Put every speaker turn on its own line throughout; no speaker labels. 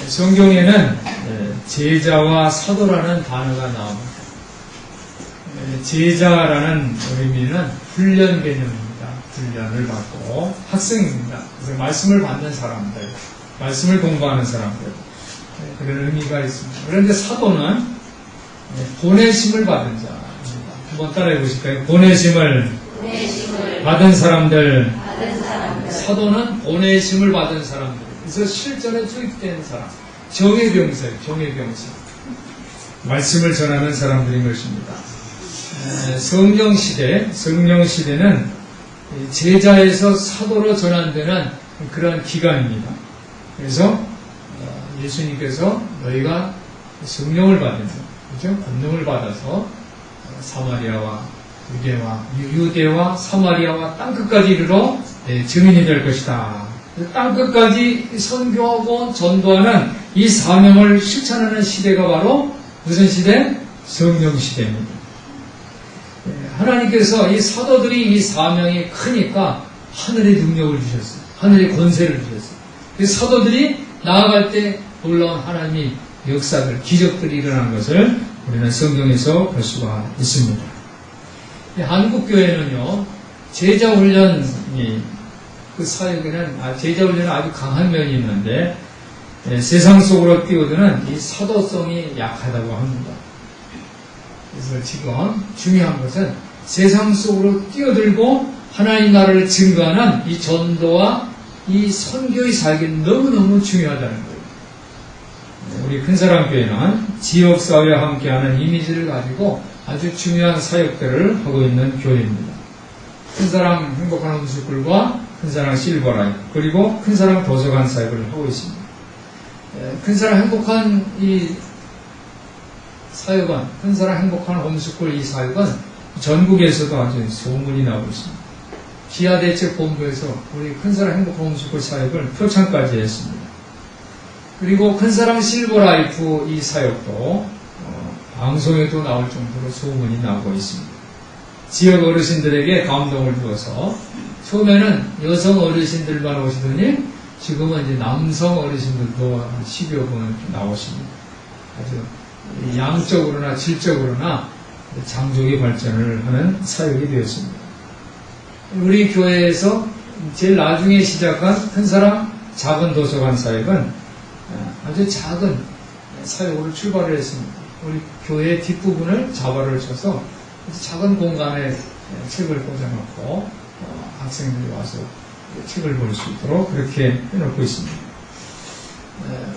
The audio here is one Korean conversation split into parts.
성경에는 제자와 사도라는 단어가 나옵니다. 제자라는 의미는 훈련 개념입니다. 훈련을 받고 학생입니다. 그래서 말씀을 받는 사람들, 말씀을 공부하는 사람들, 그런 의미가 있습니다. 그런데 사도는 보내심을 받은 자입니다. 한번 따라해 보실까요? 보내심을 받은 사람들. 사도는 보내심을 받은 사람들. 그래서 실전에 투입된 사람. 정예병사예요. 정예병사. 말씀을 전하는 사람들인 것입니다. 성령시대는 제자에서 사도로 전환되는 그런 기간입니다. 그래서 예수님께서 너희가 성령을 받으면, 그죠? 권능을 받아서 사마리아와 유대와 사마리아와 땅끝까지 이르러 증인이 될 것이다. 땅끝까지 선교하고 전도하는 이 사명을 실천하는 시대가 바로 무슨 시대? 성령 시대입니다. 하나님께서 이 사도들이 이 사명이 크니까 하늘의 능력을 주셨어요. 하늘의 권세를 주셨어요. 이 사도들이 나아갈 때 놀라운 하나님의 역사들, 기적들이 일어나는 것을 우리는 성경에서 볼 수가 있습니다. 한국교회는요, 제자훈련이, 그 사역에는, 제자훈련은 아주 강한 면이 있는데, 세상 속으로 뛰어드는 이 사도성이 약하다고 합니다. 그래서 지금 중요한 것은 세상 속으로 뛰어들고 하나님 나라를 증거하는 이 전도와 이 선교의 사역이 너무너무 중요하다는 거예요. 우리 큰사랑교회는 지역사회와 함께하는 이미지를 가지고 아주 중요한 사역들을 하고 있는 교회입니다. 큰사랑 행복한 홈스쿨과 큰사랑 실버라이프, 그리고 큰사랑 도서관 사역을 하고 있습니다. 큰사랑 행복한 이 사역은, 큰사랑 행복한 홈스쿨 이 사역은 전국에서도 아주 소문이 나고 있습니다. 기아대책본부에서 우리 큰사랑 행복한 홈스쿨 사역을 표창까지 했습니다. 그리고 큰사랑 실버라이프 이 사역도 방송에도 나올 정도로 소문이 나고 있습니다. 지역 어르신들에게 감동을 주어서 처음에는 여성 어르신들만 오시더니 지금은 이제 남성 어르신들도 한 10여 분 나오십니다. 아주 양적으로나 질적으로나 장족의 발전을 하는 사역이 되었습니다. 우리 교회에서 제일 나중에 시작한 큰사랑 작은 도서관 사역은 아주 작은 사역으로 출발을 했습니다. 우리 교회 뒷부분을 자바를 쳐서 작은 공간에 책을 꽂아놓고 학생들이 와서 책을 볼 수 있도록 그렇게 해놓고 있습니다.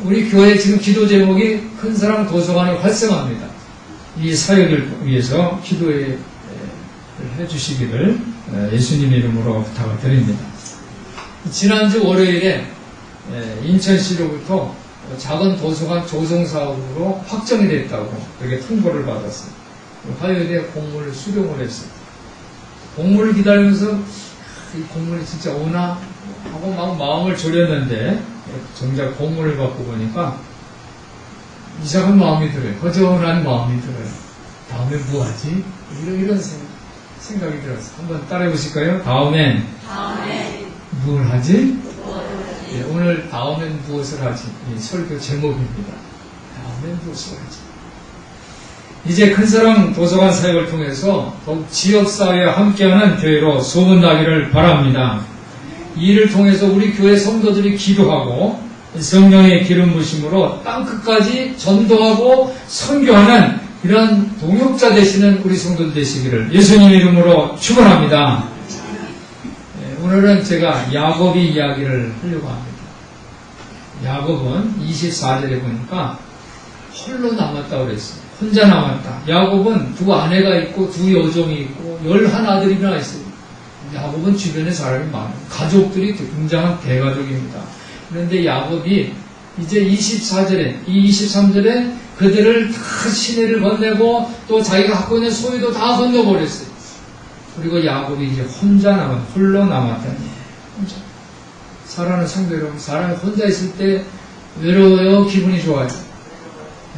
우리 교회 지금 기도 제목이 큰사랑 도서관의 활성화입니다. 이 사역을 위해서 기도해 주시기를 예수님 이름으로 부탁을 드립니다. 지난주 월요일에 인천시로부터 작은 도서관 조성 사업으로 확정이 됐다고 그렇게 통보를 받았어요. 화요일에 공문을 수령을 했어요. 공문을 기다리면서 이 공문이 진짜 오나 하고 막 마음을 졸였는데 정작 공문을 받고 보니까 이상한 마음이 들어요. 허전한 마음이 들어요. 다음에 뭐 하지? 이런 생각이 들었어요. 한번 따라해 보실까요? 다음엔 뭘 하지? 예, 오늘 다음엔 무엇을 하지? 설교 제목입니다. 다음엔 무엇을 하지? 이제 큰사랑 도서관 사역을 통해서 더욱 지역사회와 함께하는 교회로 소문나기를 바랍니다. 이 일을 통해서 우리 교회 성도들이 기도하고 성령의 기름 부심으로 땅끝까지 전도하고 선교하는 이런 동역자 되시는 우리 성도들 되시기를 예수님 이름으로 축원합니다. 오늘은 제가 야곱의 이야기를 하려고 합니다. 야곱은 24절에 보니까 홀로 남았다고 그랬어요. 혼자 남았다. 야곱은 두 아내가 있고 두 여종이 있고 11아들이나 있어요. 야곱은 주변에 사람이 많아요. 가족들이 굉장한 대가족입니다. 그런데 야곱이 이제 24절에, 이 23절에 그들을 다 시내를 건네고 또 자기가 갖고 있는 소유도 다 건너버렸어요. 그리고 야곱이 이제 홀로 남았다는 거예요. 혼자. 사랑하는 성도 여러분, 사람이 혼자 있을 때 외로워요? 기분이 좋아요?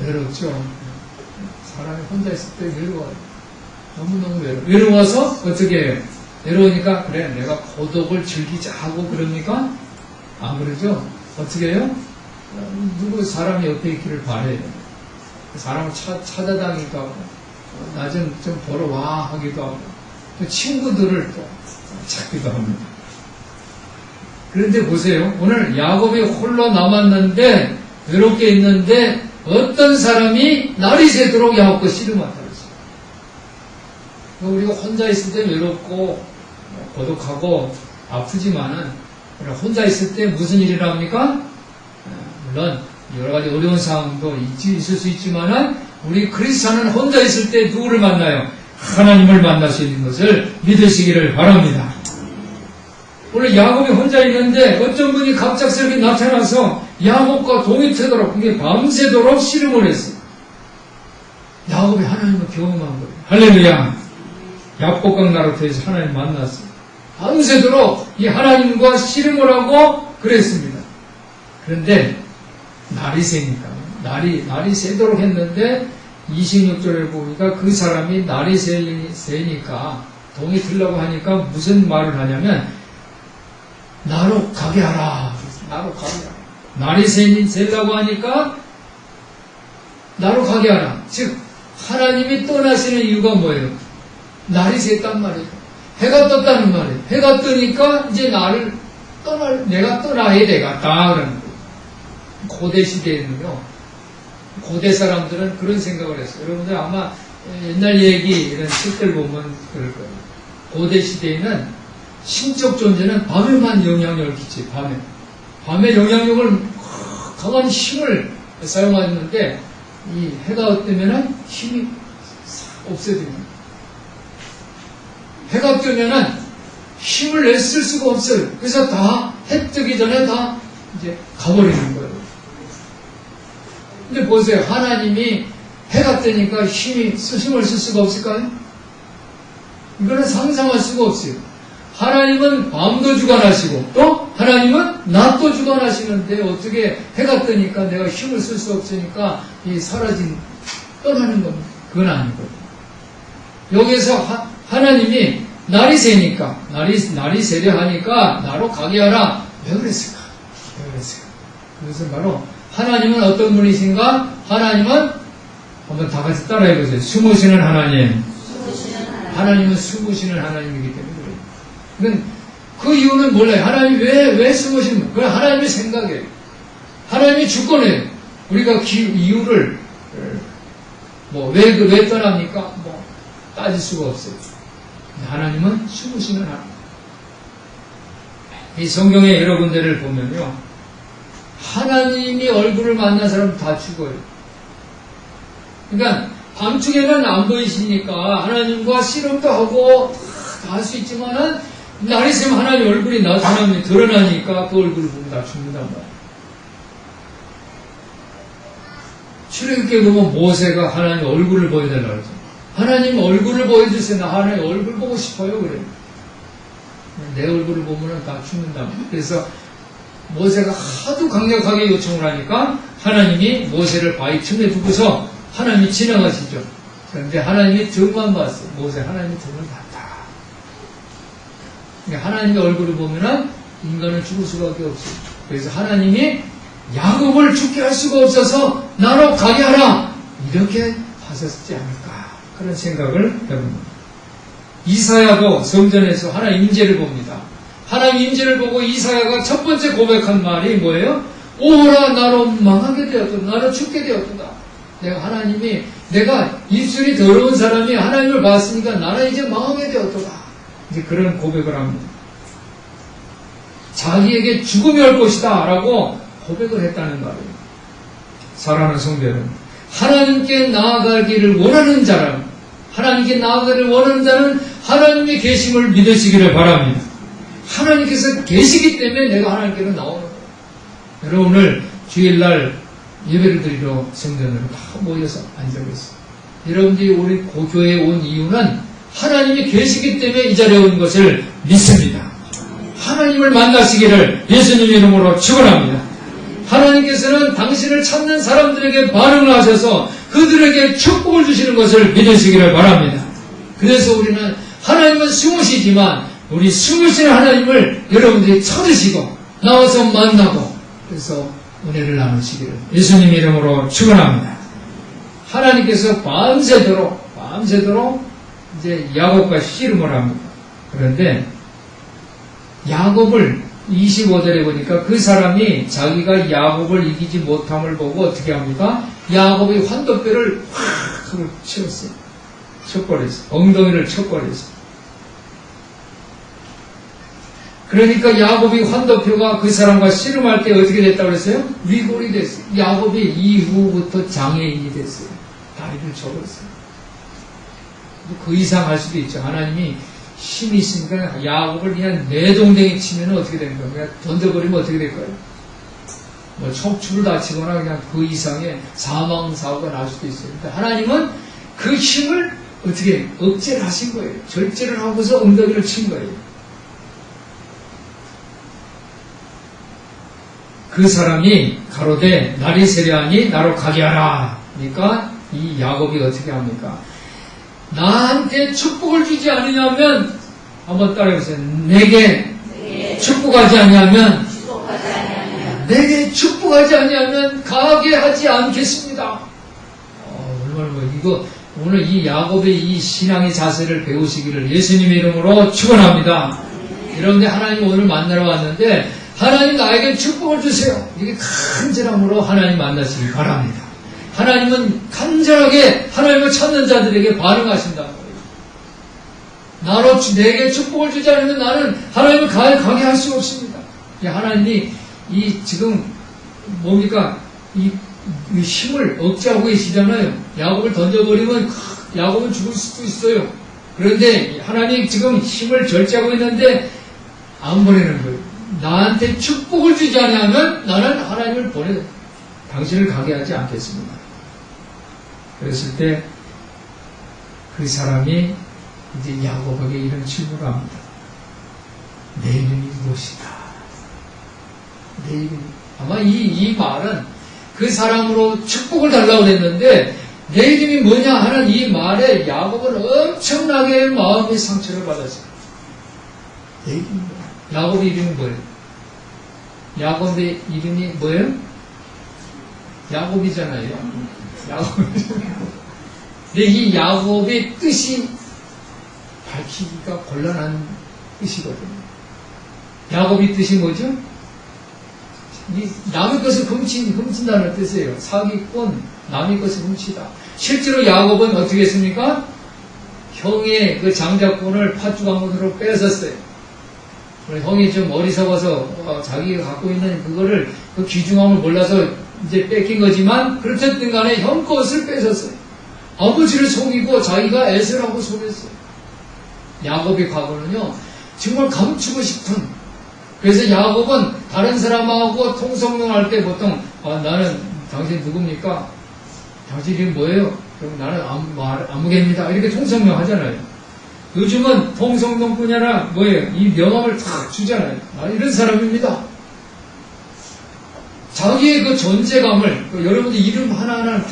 외롭죠? 사람이 혼자 있을 때 외로워요. 너무너무 외로워서 어떻게 해요? 외로우니까 그래 내가 고독을 즐기자 하고 그럽니까? 안 그러죠? 어떻게 해요? 그리고 사람이 옆에 있기를 바래요. 사람을 찾아다니기도 하고, 나 좀 보러 와 하기도 하고, 또 친구들을 또 찾기도 합니다. 그런데 보세요. 오늘 야곱이 홀로 남았는데, 외롭게 있는데, 어떤 사람이 날이 새도록 야곱과 씨름한다 그랬어요. 우리가 혼자 있을 때 외롭고, 고독하고, 아프지만은, 혼자 있을 때 무슨 일을 합니까? 물론, 여러 가지 어려운 상황도 있을 수 있지만은, 우리 크리스찬은 혼자 있을 때 누구를 만나요? 하나님을 만날 수 있는 것을 믿으시기를 바랍니다. 오늘 야곱이 혼자 있는데 어떤 분이 갑작스럽게 나타나서 야곱과 동이 트도록, 그게 밤새도록 씨름을 했어요. 야곱이 하나님을 경험한 거예요. 할렐루야. 야복강 나루터에서 하나님 만났어요. 밤새도록 이 하나님과 씨름을 하고 그랬습니다. 그런데 날이 새니까, 날이 새도록 했는데 26절에 보니까 그 사람이 날이 새니까 동이 들려고 하니까 무슨 말을 하냐면 나로 가게 하라. 나로 가게 하라. 날이 새려고 하니까 나로 가게 하라. 즉 하나님이 떠나시는 이유가 뭐예요? 날이 샜단 말이에요. 해가 떴다는 말이에요. 해가 뜨니까 이제 내가 떠나야 되겠다 그러는 거예요. 고대 시대에는요. 고대 사람들은 그런 생각을 했어요. 여러분들 아마 옛날 얘기 이런 책들 보면 그럴 거예요. 고대 시대에는 신적 존재는 밤에만 영향력을 끼치, 밤에 영향력을 강한 힘을 사용하는데 이 해가 뜨면은 힘이 없어집니다. 해가 뜨면은 힘을 냈을 수가 없어요. 그래서 다 해 뜨기 전에 다 이제 가버리는 거예요. 근데 보세요. 하나님이 해가 뜨니까 힘을 쓸 수가 없을까요? 이거는 상상할 수가 없어요. 하나님은 밤도 주관하시고 또 하나님은 낮도 주관하시는데 어떻게 해가 뜨니까 내가 힘을 쓸 수 없으니까 이 떠나는 겁니다. 그건 아니거든요. 여기서 하나님이 날이 새니까 날이 새려 하니까 나로 가게 하라. 왜 그랬을까? 그것은 바로 하나님은 어떤 분이신가? 하나님은 한번 다 같이 따라해보세요. 숨으시는 하나님. 하나님은 숨으시는 하나님이기 때문에 그래요. 그 이유는 몰라요. 하나님이 왜 숨으시는 거예요? 그건 하나님의 생각이에요. 하나님이 주권이에요. 우리가 이유를 왜 떠납니까? 따질 수가 없어요. 하나님은 숨으시는 하나님. 이 성경의 여러 군데를 보면요. 하나님이 얼굴을 만난 사람은 다 죽어요. 그러니까 밤중에는 안 보이시니까 하나님과 씨름도 하고 다 할 수 있지만은 날이 새면 하나님 얼굴이 나타나면 드러나니까 그 얼굴을 보면 다 죽는단 말이에요. 출애굽기에 보면 모세가 하나님 얼굴을 보여달라고 그러죠. 하나님 얼굴을 보여주세요. 나 하나님 얼굴 보고 싶어요. 그래요. 내 얼굴을 보면 다 죽는다. 그래서 모세가 하도 강력하게 요청을 하니까 하나님이 모세를 바위 틈에 두고서 하나님이 지나가시죠. 그런데 하나님이 등만 봤어요. 모세 하나님이 등을 봤다. 그러니까 하나님의 얼굴을 보면은 인간은 죽을 수밖에 없어요. 그래서 하나님이 야곱을 죽게 할 수가 없어서 나로 가게 하라. 이렇게 하셨지 않을까. 그런 생각을 해봅니다. 이사야도 성전에서 하나님 임재를 봅니다. 하나님 임재를 보고 이사야가 첫 번째 고백한 말이 뭐예요? 오라 나로 망하게 되었도다. 나로 죽게 되었도다. 내가 입술이 더러운 사람이 하나님을 봤으니까 나는 이제 망하게 되었도다. 이제 그런 고백을 합니다. 자기에게 죽음이 올 것이다 라고 고백을 했다는 말이에요. 사랑하는 성도 여러분, 하나님께 나아가기를 원하는 자는 하나님의 계심을 믿으시기를 바랍니다. 하나님께서 계시기 때문에 내가 하나님께로 나오는 거예요. 여러분 오늘 주일날 예배를 드리러 성전으로 다 모여서 앉아있어요. 여러분들이 우리 고교회에 온 이유는 하나님이 계시기 때문에 이 자리에 온 것을 믿습니다. 하나님을 만나시기를 예수님의 이름으로 축원합니다. 하나님께서는 당신을 찾는 사람들에게 반응을 하셔서 그들에게 축복을 주시는 것을 믿으시기를 바랍니다. 그래서 우리는 하나님은 숨으시지만 우리 숨으시는 하나님을 여러분들이 찾으시고 나와서 만나고 그래서 은혜를 나누시기를 예수님 이름으로 축원합니다. 하나님께서 밤새도록 이제 야곱과 씨름을 합니다. 그런데 야곱을 25절에 보니까 그 사람이 자기가 야곱을 이기지 못함을 보고 어떻게 합니까? 야곱의 환도뼈를 확 하고 쳤어요. 쳤버렸어요. 엉덩이를 쳤버렸어요. 그러니까 야곱이 환도표가 그 사람과 씨름할 때 어떻게 됐다고 그랬어요? 위골이 됐어요. 야곱이 이후부터 장애인이 됐어요. 다리를 접었어요. 그 이상 할 수도 있죠. 하나님이 힘이 있으니까 야곱을 그냥 내동댕이 치면 어떻게 되는 거예요? 그냥 던져버리면 어떻게 될까요? 뭐 척추를 다치거나 그냥 그 이상의 사망사고가 날 수도 있어요. 그러니까 하나님은 그 힘을 어떻게 억제를 하신 거예요. 절제를 하고서 엉덩이를 친 거예요. 그 사람이 가로되 날이 세려하니 나로 가게 하라. 그러니까 이 야곱이 어떻게 합니까? 나한테 축복을 주지 않으냐면 한번 따라해보세요. 내게 축복하지 않으면 내게 축복하지 않으면 가게 하지 않겠습니다. 얼마나 이거 오늘 이 야곱의 이 신앙의 자세를 배우시기를 예수님의 이름으로 축원합니다. 여러분들 하나님 오늘 만나러 왔는데 하나님 나에게 축복을 주세요. 이게 간절함으로 하나님 만나시기 바랍니다. 하나님은 간절하게 하나님을 찾는 자들에게 반응하신다는 거예요. 내게 축복을 주지 않으면 나는 하나님을 가게 할 수 없습니다. 하나님이 지금 뭡니까? 이 힘을 억제하고 계시잖아요. 야곱을 던져버리면 야곱은 죽을 수도 있어요. 그런데 하나님이 지금 힘을 절제하고 있는데 안 보내는 거예요. 나한테 축복을 주지 않으면 나는 하나님을 당신을 가게 하지 않겠습니다. 그랬을 때 그 사람이 이제 야곱에게 이런 질문을 합니다. 내 이름이 무엇이다? 내 이름이 아마 이 말은 그 사람으로 축복을 달라고 했는데 내 이름이 뭐냐 하는 이 말에 야곱은 엄청나게 마음의 상처를 받았어요. 내 이름이 뭐야? 야곱의 이름이 뭐예요? 야곱의 이름이 뭐예요? 야곱이잖아요. 근데 이 야곱의 뜻이 밝히기가 곤란한 뜻이거든요. 야곱의 뜻이 뭐죠? 남의 것을 훔친다는 뜻이에요. 사기꾼, 남의 것을 훔치다. 실제로 야곱은 어떻게 했습니까? 형의 그 장자권을 팥주강문으로 뺏었어요. 형이 좀 어리석어서 자기가 갖고 있는 그거를 그 귀중함을 몰라서 이제 뺏긴 거지만 그렇든 간에 형 것을 뺏었어요. 아버지를 속이고 자기가 에서라고 속였어요. 야곱의 과거는요 정말 감추고 싶은. 그래서 야곱은 다른 사람하고 통성명할 때 보통 나는 당신 누굽니까? 당신 이름 뭐예요? 그럼 나는 아무개입니다. 이렇게 통성명 하잖아요. 요즘은 통성명뿐이 아니라 뭐예요? 이 명함을 다 주잖아요. 나는 이런 사람입니다. 자기의 그 존재감을 여러분들 이름 하나하나 다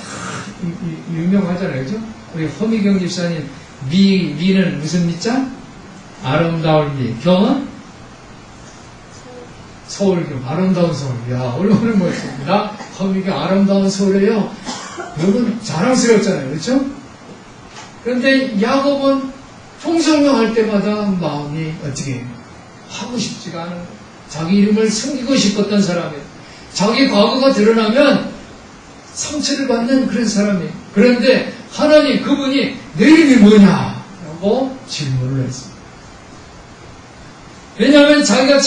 유명하잖아요. 그죠? 우리 허미경 집사님 미는 무슨 미자? 아름다울 미. 경은? 서울경. 아름다운 서울. 야, 얼마나 멋있습니다. 허미경 아름다운 서울이에요. 여러분 자랑스럽잖아요. 그렇죠? 그런데 야곱은 통성명할 때마다 마음이 어떻게 하고 싶지가 않은 거예요. 자기 이름을 숨기고 싶었던 사람이에요. 자기 과거가 드러나면 상처를 받는 그런 사람이에요. 그런데 하나님 그분이 내 이름이 뭐냐라고 질문을 했습니다. 왜냐하면 자기가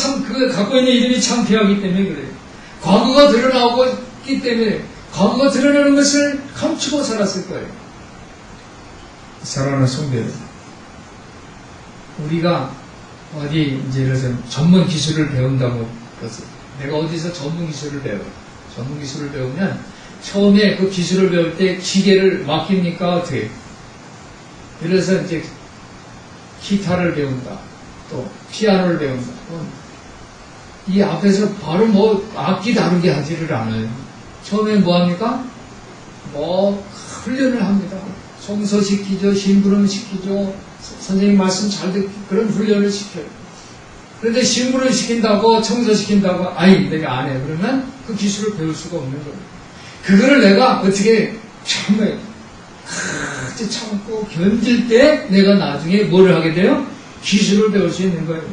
갖고 있는 이름이 창피하기 때문에 그래요. 과거가 드러나고 있기 때문에 과거가 드러나는 것을 감추고 살았을 거예요. 사랑하는 성도들, 우리가 어디 이제 예를 들어서 전문 기술을 배운다고 그랬어요. 내가 어디서 전문 기술을 배워요. 전문 기술을 배우면 처음에 그 기술을 배울 때 기계를 맡깁니까? 어떻게? 예를 들어서 이제 기타를 배운다. 또 피아노를 배운다. 이 앞에서 바로 뭐 악기 다루게 하지를 않아요. 처음에 뭐 합니까? 훈련을 합니다. 청소시키죠. 심부름 시키죠. 선생님 말씀 잘 듣기 그런 훈련을 시켜요. 그런데 심부름 시킨다고 청소시킨다고 아이 내가 안 해. 그러면 그 기술을 배울 수가 없는 거예요. 그거를 내가 어떻게 참아요. 참고 견딜 때 내가 나중에 뭐를 하게 돼요? 기술을 배울 수 있는 거예요.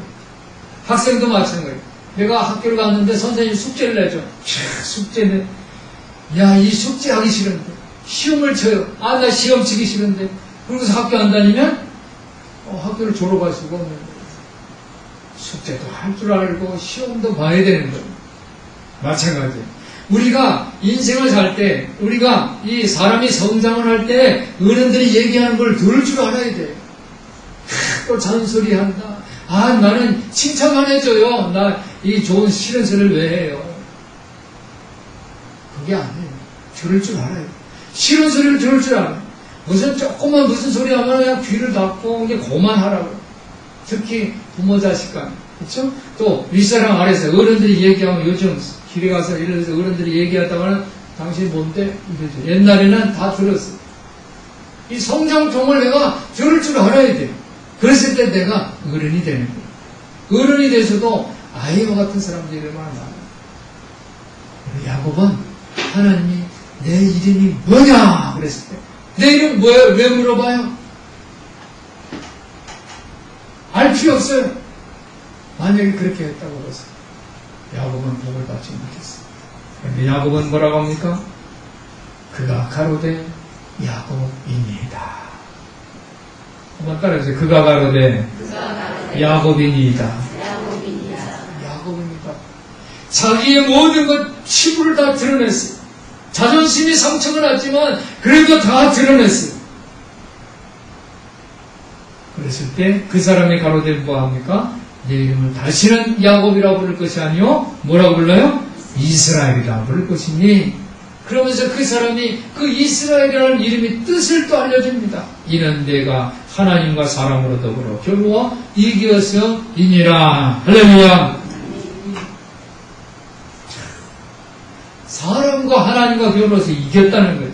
학생도 마찬가지예요. 내가 학교를 갔는데 선생님이 숙제를 내줘. 숙제는 이 숙제 하기 싫은데 시험을 쳐요. 나 시험 치기 싫은데 그러고서 학교 안 다니면 학교를 졸업할 수가 없는 거예요. 숙제도 할 줄 알고 시험도 봐야 되는 거예요. 마찬가지예요. 우리가 인생을 살 때, 우리가 이 사람이 성장을 할 때 어른들이 얘기하는 걸 들을 줄 알아야 돼. 또 잔소리 한다. 나는 칭찬만 해줘요. 나 이 좋은 싫은 소리를 왜 해요? 그게 아니에요. 들을 줄 알아요. 싫은 소리를 들을 줄 알아요. 무슨 소리 하면 그냥 귀를 닫고 그냥 고만하라고. 특히 부모 자식 간. 그렇죠? 또 윗사람 아래서 어른들이 얘기하면 요즘 길에 가서 이래서 어른들이 얘기하다가는 당신 뭔데? 이러죠. 옛날에는 다 들었어. 이 성장통을 내가 들을 줄 알아야 돼요. 그랬을 때 내가 어른이 되는 거예요. 어른이 돼서도 아이와 같은 사람들이 얼마나 많아요. 야곱은 하나님이 내 이름이 뭐냐? 그랬을 때 내 이름 뭐예요? 왜 물어봐요? 알 필요 없어요. 만약에 그렇게 했다고 해서 야곱은 복을 받지 못했어요. 그런데 야곱은 뭐라고 합니까? 그가 가로되 야곱이니이다. 한번 따라해주세요. 그가 가로되 야곱이니이다. 야곱입니다. 자기의 모든 것 치부를 다 드러냈어요. 자존심이 상처가 났지만 그래도 다 드러냈어요. 그랬을 때 그 사람의 가로되 뭐합니까? 내 이름을 다시는 야곱이라고 부를 것이 아니요 뭐라고 불러요? 이스라엘이라고 부를 것이니. 그러면서 그 사람이 그 이스라엘이라는 이름의 뜻을 또 알려줍니다. 이는 내가 하나님과 사람으로 더불어 겨루어 이기어서이니라. 할렐루야. 사람과 하나님과 겨루어서 이겼다는 거예요.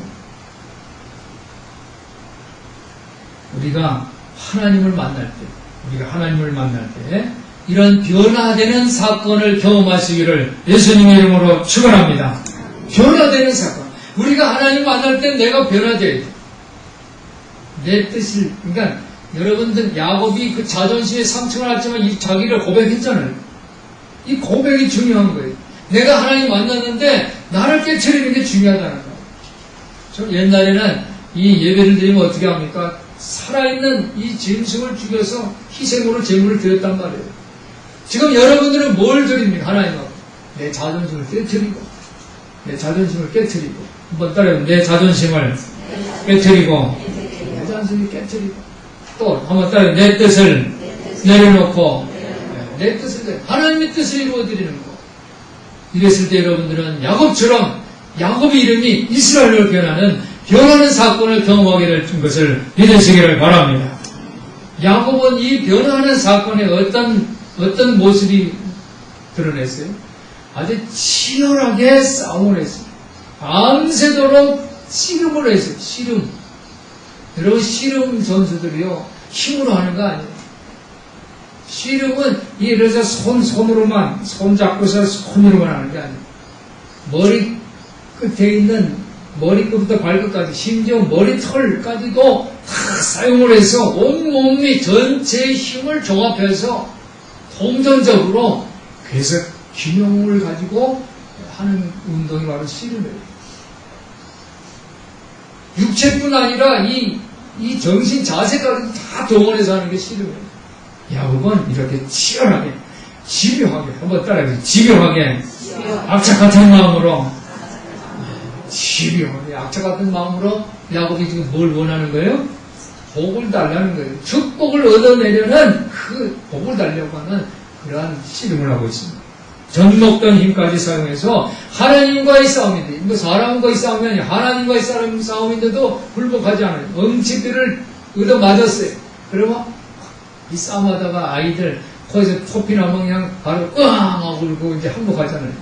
우리가 하나님을 만날 때 이런 변화되는 사건을 경험하시기를 예수님의 이름으로 축원합니다. 변화되는 사건. 우리가 하나님 만날 때 내가 변화돼야 돼. 내 뜻을, 그러니까 여러분들 야곱이 그 자존심에 상처가 났지만 이 자기를 고백했잖아요. 이 고백이 중요한 거예요. 내가 하나님 만났는데 나를 깨트리는 게 중요하다는 거예요. 저 옛날에는 이 예배를 드리면 어떻게 합니까? 살아있는 이 짐승을 죽여서 희생으로 제물을 드렸단 말이에요. 지금 여러분들은 뭘 드립니까? 하나님하고 내 자존심을 깨트리고 한번 따라해요. 내 자존심을 깨트리고 또 한번 따라해요. 내 뜻을 내려놓고 내 뜻을 하나님의 뜻을 이루어드리는 거. 이랬을 때 여러분들은 야곱처럼 야곱의 이름이 이스라엘로 변하는 사건을 경험하게 될 것을 믿으시기를 바랍니다. 야곱은 이 변화하는 사건에 어떤 모습이 드러냈어요? 아주 치열하게 싸움을 했어요. 밤새도록 씨름을 했어요. 씨름. 여러분 씨름 선수들이요 힘으로 하는 거 아니에요. 씨름은 예를 들어서 손으로만 손 잡고서 손으로만 하는 게 아니에요. 머리 끝에 있는 머리끝부터 발끝까지 심지어 머리털까지도 다 사용을 해서 온몸이 전체의 힘을 종합해서 통전적으로 그래서 균형을 가지고 하는 운동이 바로 씨름이에요. 육체뿐 아니라 이 정신 자세까지 다 동원해서 하는 게 씨름이에요. 야곱은 이렇게 치열하게 집요하게 한번 따라해보세요. 집요하게 악착 같은 마음으로 집요하게 악착 같은 마음으로 야곱이 지금 뭘 원하는 거예요? 복을 달라는 거예요. 축복을 얻어내려는 그 복을 달려고 하는 그러한 씨름을 하고 있습니다. 전목된 힘까지 사용해서 하나님과의 싸움인데, 이거 사람과의 싸움이 아니라 하나님과의 싸움인데도 불복하지 않아요. 음식들을 얻어맞았어요. 그러면 이 싸움하다가 아이들 거기서 토피 나면 그냥 바로 으앙 하고 울고 이제 항복하잖아요.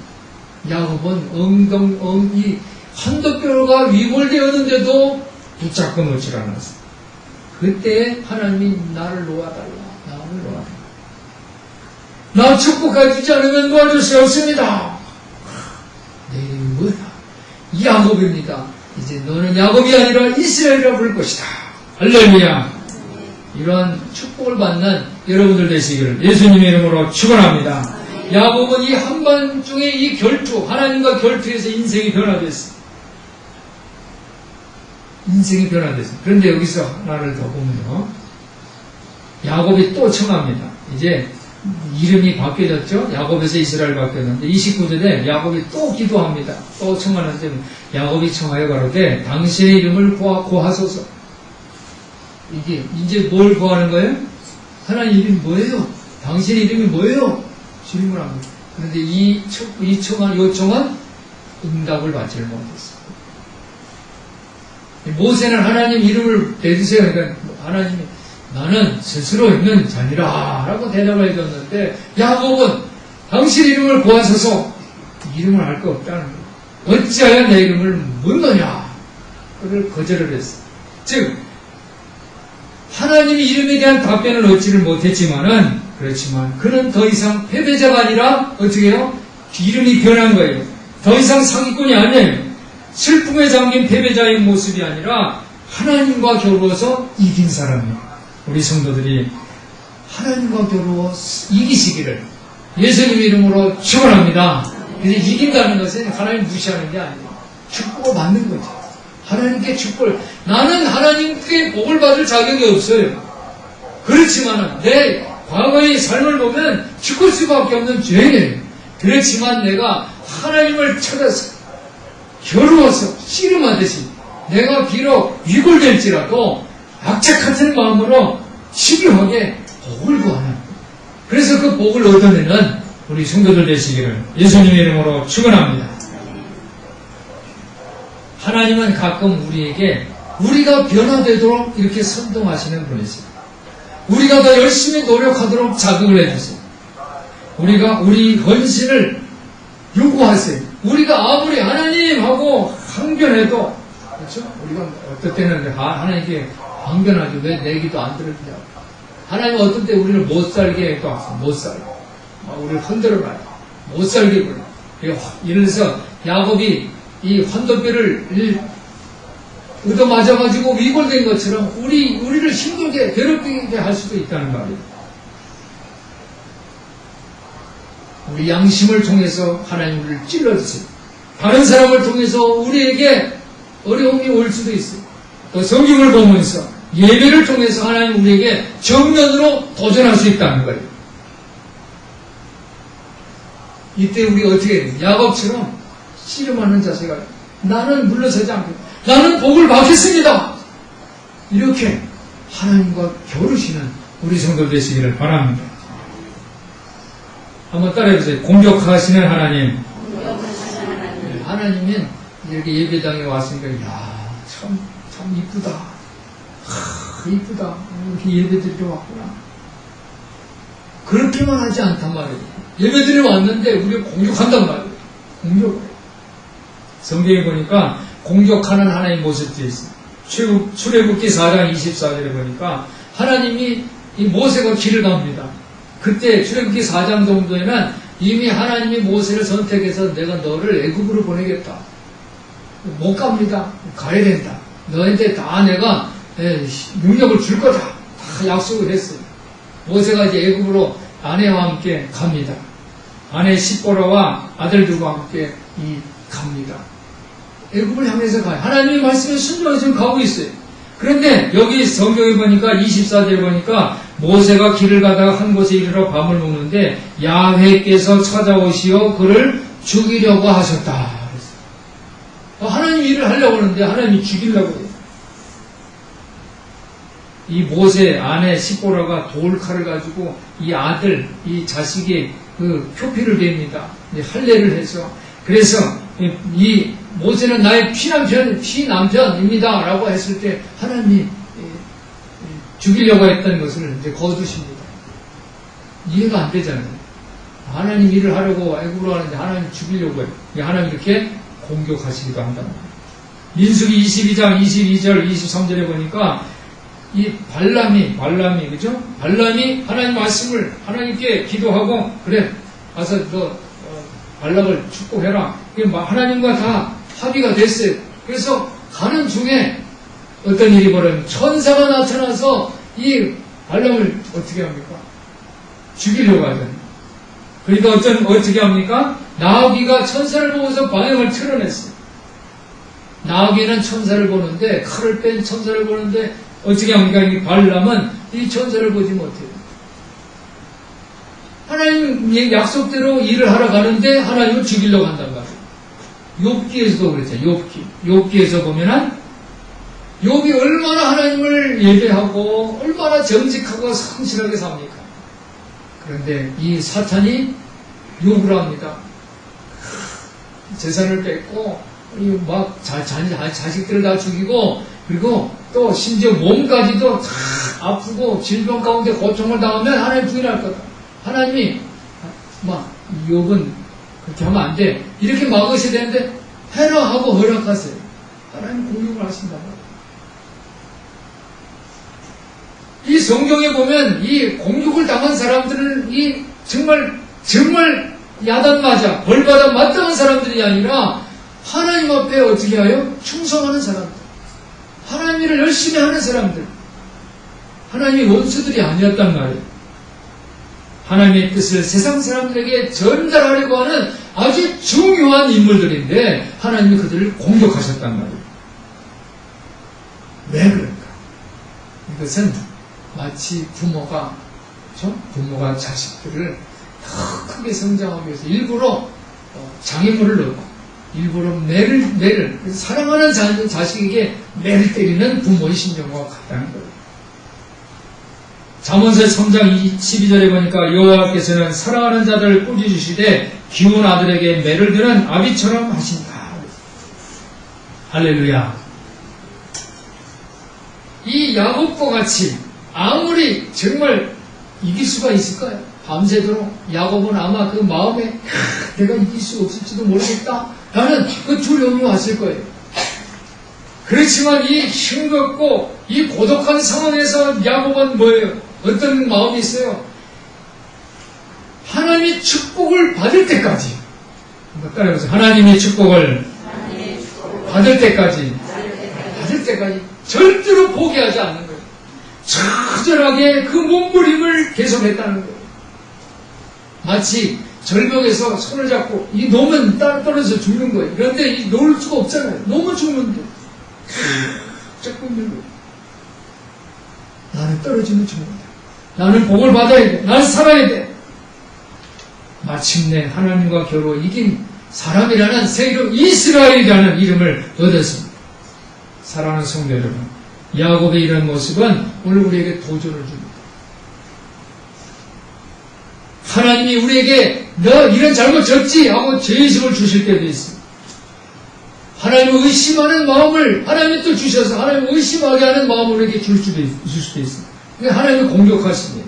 야곱은 이 한도뼈가 위골되었는데도 붙잡고 놓질 않았어요. 그때 하나님이 나를 놓아달라. 나 축복해 주지 않으면 놓아줄 수 없습니다. 야곱입니다. 이제 너는 야곱이 아니라 이스라엘이라 부를 것이다. 할렐루야. 이런 축복을 받는 여러분들 되시기를 예수님의 이름으로 축원합니다. 야곱은 이 한밤중에 이 결투, 하나님과 결투에서 인생이 변화됐어요. 인생이 변화됐어요. 그런데 여기서 하나를 더 보면요. 야곱이 또 청합니다. 이제 이름이 바뀌어졌죠? 야곱에서 이스라엘 바뀌었는데 29절에 야곱이 또 기도합니다. 또 청하는데 야곱이 청하여 가로되 당신의 이름을 고하소서. 이게 이제 뭘 구하는 거예요? 하나님 이름이 뭐예요? 당신의 이름이 뭐예요? 질문합니다. 그런데 이 요청은 응답을 받지를 못했어요. 모세는 하나님 이름을 대주세요. 그러니까 하나님이 나는 스스로 있는 자니라 라고 대답을 해줬는데 야곱은 당신 이름을 구하소서. 이름을 알 거 없다는 거예요. 어찌하여 내 이름을 묻느냐. 그걸 거절을 했어요. 즉 하나님이 이름에 대한 답변을 얻지를 못했지만은 그렇지만 그는 더 이상 패배자가 아니라 어떻게 해요? 이름이 변한 거예요. 더 이상 사기꾼이 아니에요. 슬픔에 잠긴 패배자의 모습이 아니라 하나님과 겨루어서 이긴 사람이에요. 우리 성도들이 하나님과 겨루어 이기시기를 예수님 이름으로 축원합니다. 그래서 이긴다는 것은 하나님 무시하는 게 아니에요. 축복을 받는 거죠. 하나님께 축복을, 나는 하나님께 복을 받을 자격이 없어요. 그렇지만 내 과거의 삶을 보면 죽을 수밖에 없는 죄예요. 그렇지만 내가 하나님을 찾아서 겨루어서 씨름하듯이 내가 비록 위골될지라도 악착 같은 마음으로 집요하게 복을 구하는, 그래서 그 복을 얻어내는 우리 성도들 되시기를 예수님의 이름으로 축원합니다. 하나님은 가끔 우리에게 우리가 변화되도록 이렇게 선동하시는 분이세요. 우리가 더 열심히 노력하도록 자극을 해주세요. 우리 헌신을 요구하세요. 우리가 아무리 하나님 하고 항변해도, 그렇죠? 우리가 어떨 때는 하나님께 항변하죠. 왜 내 기도 안 들어주냐고. 하나님 어떤 때 우리를 못 살게 해도 못 살게. 우리를 흔들어놔요. 못 살게 굴러. 예를 들어서 야곱이 이 환도뼈를 얻어 맞아가지고 위골된 것처럼 우리를 힘들게 괴롭히게 할 수도 있다는 말이에요. 우리 양심을 통해서 하나님 우리를 찔러주세요. 다른 사람을 통해서 우리에게 어려움이 올 수도 있어요. 또 성경을 보면서 예배를 통해서 하나님 우리에게 정면으로 도전할 수 있다는 거예요. 이때 우리 어떻게 해야 돼요? 야곱처럼 씨름하는 자세가, 나는 물러서지 않고 나는 복을 받겠습니다. 이렇게 하나님과 겨루시는 우리 성도 되시기를 바랍니다. 한번 따라해보세요. 공격하시는 하나님. 하나님은 이렇게 예배당에 왔으니까 참 이쁘다. 이쁘다. 이렇게 예배드리러 왔구나. 그렇게만 하지 않단 말이에요. 예배드리러 왔는데 우리가 공격한단 말이에요. 공격을. 성경에 보니까 공격하는 하나님 모습도 있어요. 출애굽기 4장 24절에 보니까 하나님이 이 모세가 길을 갑니다. 그때 출애굽기 4장 정도에는 이미 하나님이 모세를 선택해서 내가 너를 애굽으로 보내겠다. 못 갑니다. 가야 된다. 너한테 다 내가 능력을 줄 거다. 다 약속을 했어요. 모세가 이제 애굽으로 아내와 함께 갑니다. 아내 십보라와 아들들과 함께 갑니다. 애굽을 향해서 가요. 하나님의 말씀에 순종해서 가고 있어요. 그런데 여기 성경에 보니까 24절에 보니까 모세가 길을 가다가 한 곳에 이르러 밤을 묵는데 야훼께서 찾아오시어 그를 죽이려고 하셨다. 하나님 일을 하려고 하는데 하나님이 죽이려고 해요. 이 모세 아내 십보라가 돌칼을 가지고 이 아들, 이 자식의 그 표피를 댑니다. 할례를 해서. 그래서 이 모세는 나의 피남편입니다. 라고 했을 때 하나님이 죽이려고 했던 것을 이제 거두십니다. 이해가 안 되잖아요. 하나님 일을 하려고 애굽으로 하는데 하나님 죽이려고 해요. 하나님 이렇게 공격하시기도 한단 말이에요. 민수기 22장 22절 23절에 보니까 이 발람이 그죠? 발람이 하나님 말씀을 하나님께 기도하고 그래 가서 너 발락을 축복해라. 하나님과 다 합의가 됐어요. 그래서 가는 중에 어떤 일이 벌어지면 천사가 나타나서 이 발람을 어떻게 합니까? 죽이려고 하잖아요. 그러니까 어떻게 합니까? 나귀가 천사를 보고서 방향을 틀어냈어요. 나귀는 천사를 보는데, 칼을 뺀 천사를 보는데, 어떻게 합니까? 이 발람은 이 천사를 보지 못해요. 하나님 약속대로 일을 하러 가는데, 하나님을 죽이려고 한단 말이에요. 욥기에서도 그랬죠. 욥기에서 보면은, 욥이 얼마나 하나님을 예배하고, 얼마나 정직하고 성실하게 삽니까? 그런데 이 사탄이 욕을 합니다. 재산을 뺏고, 막 자식들을 다 죽이고, 그리고 또 심지어 몸까지도 다 아프고 질병 가운데 고통을 당하면 하나님 부인할 거다. 하나님이 막 욥은 그렇게 하면 안 돼. 이렇게 막으셔야 되는데 해라 하고 허락하세요. 하나님 공격을 하신단 말이에요. 이 성경에 보면 이 공격을 당한 사람들은 이 정말 야단 맞아 벌받아 마땅한 사람들이 아니라 하나님 앞에 어떻게 하여? 충성하는 사람들. 하나님 일을 열심히 하는 사람들. 하나님의 원수들이 아니었단 말이에요. 하나님의 뜻을 세상 사람들에게 전달하려고 하는 아주 중요한 인물들인데 하나님이 그들을 공격하셨단 말이에요. 왜 그럴까? 이것은 마치 부모가 자식들을 더 크게 성장하기 위해서 일부러 장애물을 넣고 일부러 매를 사랑하는 자식에게 매를 때리는 부모의 심정과 같다는 거예요. 잠언서 3장 12절에 보니까 여호와께서는 사랑하는 자들을 꾸짖으시되 귀운 아들에게 매를 드는 아비처럼 하신다. 할렐루야. 이 야곱과 같이 아무리 정말 이길 수가 있을까요? 밤새도록 야곱은 아마 그 마음에 내가 이길 수 없을지도 모르겠다 라는 그 두려움이 왔을 거예요. 그렇지만 이 힘겹고 이 고독한 상황에서 야곱은 뭐예요? 어떤 마음이 있어요? 하나님의 축복을 받을 때까지 따라해보세요. 하나님의 축복을 받을 때까지 절대로 포기하지 않는 거예요. 처절하게 그 몸부림을 계속했다는 거예요. 마치 절벽에서 손을 잡고 이 놓으면 떨어져서 죽는 거예요. 그런데 놓을 수가 없잖아요. 놓으면 죽는데 잡고 있는 거예요. 나는 떨어지면 죽는다. 나는 복을 받아야 돼. 나는 살아야 돼. 마침내 하나님과 겨루 이긴 사람이라는 새 이름 이스라엘이라는 이름을 얻었습니다. 사랑하는 성도 여러분, 야곱의 이런 모습은 오늘 우리에게 도전을 줍니다. 하나님이 우리에게 너 이런 잘못 졌지 하고 죄의식을 주실 때도 있습니다. 하나님을 의심하는 마음을 하나님이 또 주셔서 하나님을 의심하게 하는 마음을 우리에게 줄 수도 있습니다. 그러니까 하나님이 공격하시니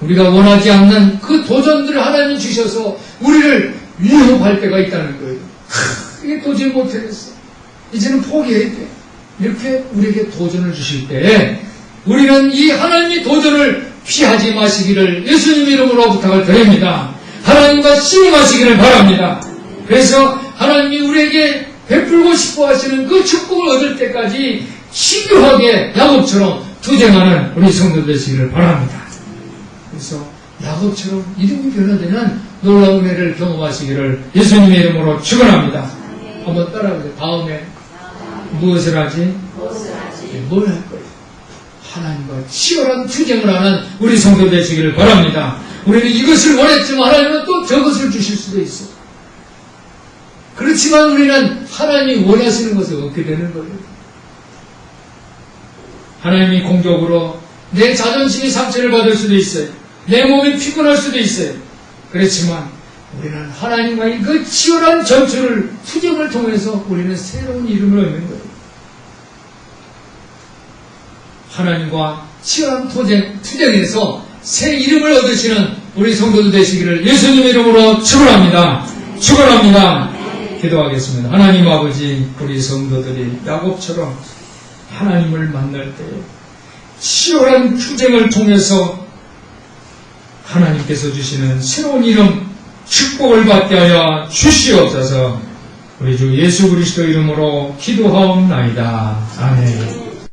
우리가 원하지 않는 그 도전들을 하나님이 주셔서 우리를 위협할 때가 있다는 거예요. 이게 도저히 못하겠어. 이제는 포기해야 돼. 이렇게 우리에게 도전을 주실 때 우리는 이 하나님의 도전을 피하지 마시기를 예수님 이름으로 부탁을 드립니다. 하나님과 씨름하시기를 바랍니다. 그래서 하나님이 우리에게 베풀고 싶어 하시는 그 축복을 얻을 때까지 신규하게 야곱처럼 투쟁하는 우리 성도 되시기를 바랍니다. 그래서 야곱처럼 이름이 변화되는 놀라운 은혜를 경험하시기를 예수님의 이름으로 축원합니다. 한번 따라해보세요. 다음에 무엇을 하지? 뭘 할 거예요? 하나님과 치열한 투쟁을 하는 우리 성도 되시기를 바랍니다. 우리는 이것을 원했지만 하나님은 또 저것을 주실 수도 있어요. 그렇지만 우리는 하나님이 원하시는 것을 얻게 되는 거예요. 하나님이 공격으로 내 자존심이 상처를 받을 수도 있어요. 내 몸이 피곤할 수도 있어요. 그렇지만 우리는 하나님과의 그 치열한 전투를, 투쟁을 통해서 우리는 새로운 이름을 얻는 거예요. 하나님과 치열한 투쟁에서 새 이름을 얻으시는 우리 성도들 되시기를 예수님의 이름으로 축원합니다. 축원합니다. 기도하겠습니다. 하나님 아버지, 우리 성도들이 야곱처럼 하나님을 만날 때 치열한 투쟁을 통해서 하나님께서 주시는 새로운 이름, 축복을 받게 하여 주시옵소서. 우리 주 예수 그리스도 이름으로 기도하옵나이다. 아멘.